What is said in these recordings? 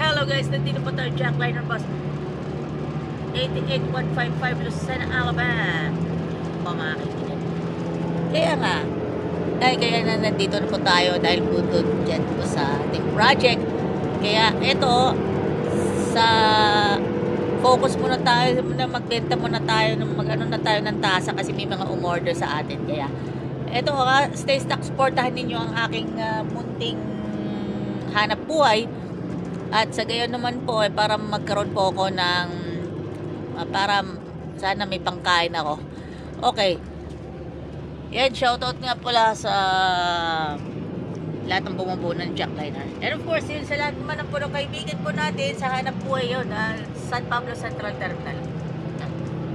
Hello guys, nandito po tayo Jackliner Bus 88155 Lucena, Alabama po mga kaibigan. Kaya na nandito na po tayo dahil po doon dyan po sa ating project. Kaya ito, sa focus muna tayo, magbenta muna tayo, mag-ano na tayo ng tasa kasi may mga umorder sa atin. Kaya ito, stay stock, supportahan ninyo ang aking munting hanap buhay. At sa gayon naman po, para magkaroon po ako ng, para sana may pangkain ako. Okay. Yan, shoutout nga pala sa lahat ng bumubuo ng Jackliner. And of course, yun sa lahat naman ng puno kaibigan po natin sa hanap buhay yun, San Pablo Central Terminal.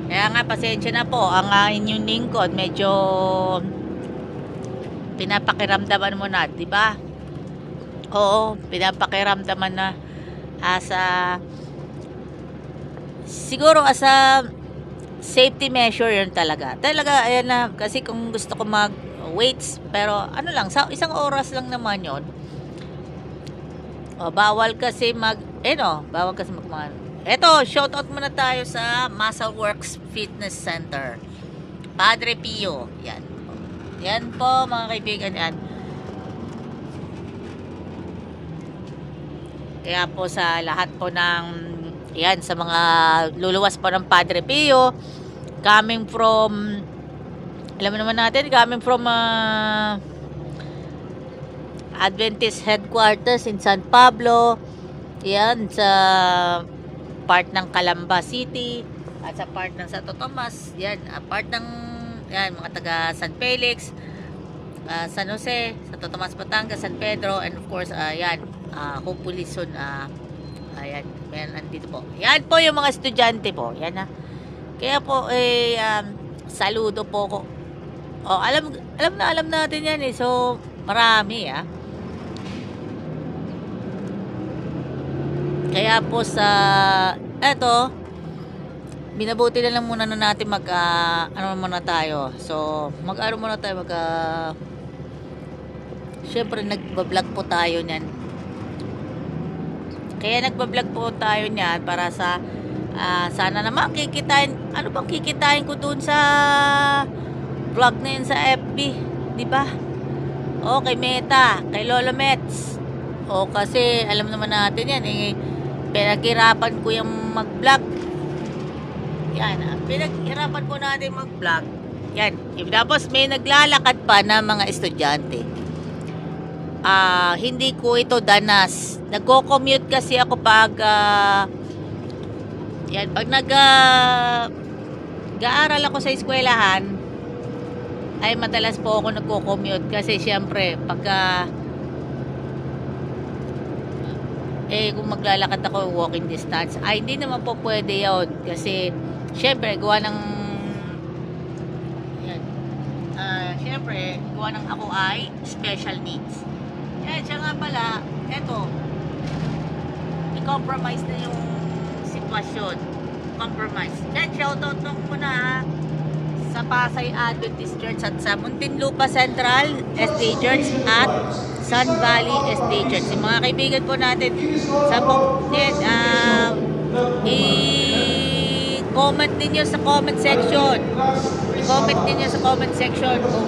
Kaya nga, pasensya na po, ang inyong lingkod, medyo pinapakiramdaman mo na, di ba? Oo, pinapakiramdaman na siguro as a safety measure yun talaga. Ayan na, kasi kung gusto ko mag weights, pero ano lang, sa isang oras lang naman yun. Bawal kasi eto, shoutout muna tayo sa Muscle Works Fitness Center. Padre Pio. Yan po mga kaibigan, yan. Kaya po sa lahat po ng yan, sa mga luluwas po ng Padre Pio, coming from, alam mo naman natin, coming from Adventist headquarters in San Pablo, yan, sa part ng Calamba City, at sa part ng Santo Tomas, yan, part ng, yan, mga taga San Felix, San Jose, Santo Tomas, Batangas, San Pedro, and of course, yan, hopefully soon, ayan, nandito po. Yan po yung mga estudyante po. Yan na. Kaya po, saludo po ko. Alam natin yan eh. So, marami Kaya po eto, binabuti na lang muna na natin muna tayo. So, syempre, nagbablog po tayo niyan. Kaya nagbablog po tayo niyan para sa sana naman kikitain. Ano bang kikitain ko dun sa vlog na yun sa FB, di ba? O kay Meta, kay Lolo Mets. O kasi alam naman natin yan pinaghirapan ko yung mag-vlog. Yan, pinaghirapan ko natin mag-vlog. Yan, tapos may naglalakad pa na mga estudyante. Hindi ko ito danas. Nagko-commute kasi ako pag nag-aaral ako sa eskwelahan, ay madalas po ako nagko-commute kasi syempre pagka kung maglalakad ako walking distance, ay hindi naman po pwede yun kasi syempre gawa ng ako ay special needs. Siya nga pala, eto, i-compromise na yung sitwasyon. Compromise. Shoutout nung muna sa Pasay Adventist Church at sa Muntinlupa Central SD Church at Sun Valley SD Church. Yung mga kaibigan po natin sa i-comment ninyo sa comment section. I-comment ninyo sa comment section kung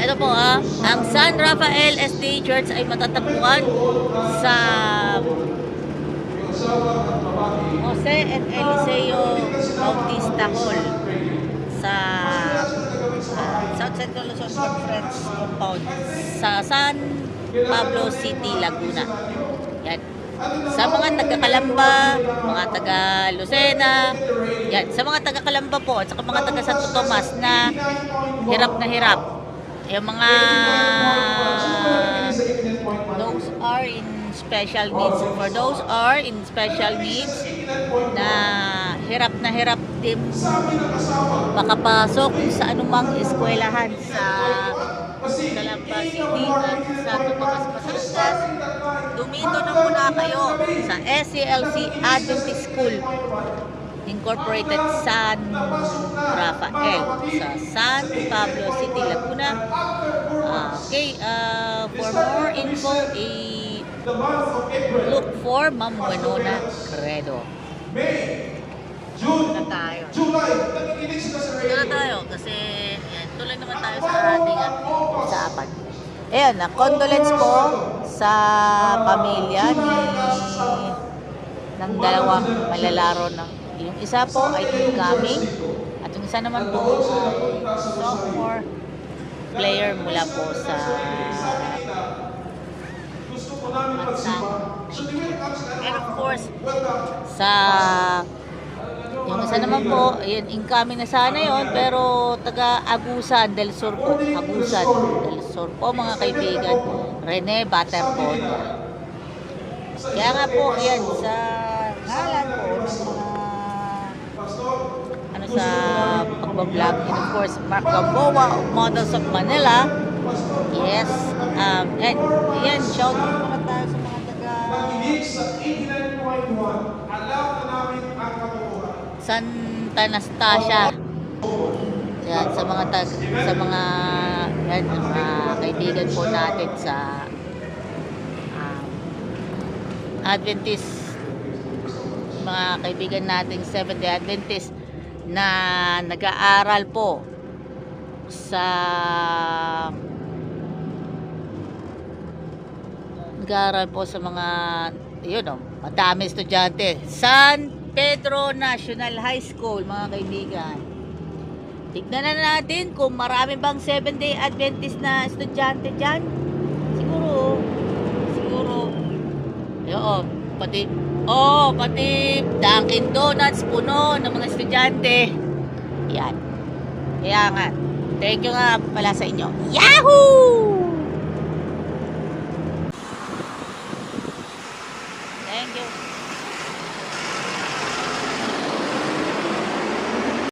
ito po ang San Rafael SD Church ay matatagpuan sa Jose and Eliseo Bautista Hall sa South Central Luzon Conference Compound sa San Pablo City, Laguna. Yan. Sa mga taga-Calamba, mga taga-Lucena, yan. Sa mga taga-Calamba po at sa mga taga-Santo Tomas na hirap, yung mga those are in special needs. For those are in special needs na hirap din makapasok sa anumang eskwelahan sa Calamba City at sa Tomas, Batangas, dumito na muna kayo sa SCLC Adventist School Incorporated San Rafael sa San Pablo City, Laguna. For more info, the month of April, Look for Ma'am Winona Credo. May, June, Na tayo. July, nakikinig sila sa Ito na radio. tayo kasi yan, tuloy naman tayo sa ating usapan. Ayan, condolence po sa pamilya ng dalawang malalaro ng yung isa po ay incoming at yung isa naman po ay sophomore player mula po sa Gusto po namin magsimba. So, the welcome sa and of course welcome. sa yung isa naman po, yun, incoming na sana yon pero taga Agusan del Sur po. Agusan del Sur po mga kaibigan. Rene Baterpon. Kaya nga po, yan, sa ngalan po ng mga ano sa pagbablog. And of course, Mark Gamboa of Models of Manila. Yes. And yan, shout out naman tayo sa mga taga Nakinig sa 89.1. Alam na namin ang katotohanan. Santa Anastasia. Yan, sa mga yan, mga kaibigan po natin sa Adventist, mga kaibigan nating Seventh-day Adventist na nag-aaral po sa mga yun madami estudyante San Pedro National High School mga kaibigan. Tignan na natin kung marami bang 7-day Adventist na estudyante dyan. Siguro pati Dunkin Donuts puno ng mga estudyante. Yan. Kaya nga, thank you nga pala sa inyo. Yahoo!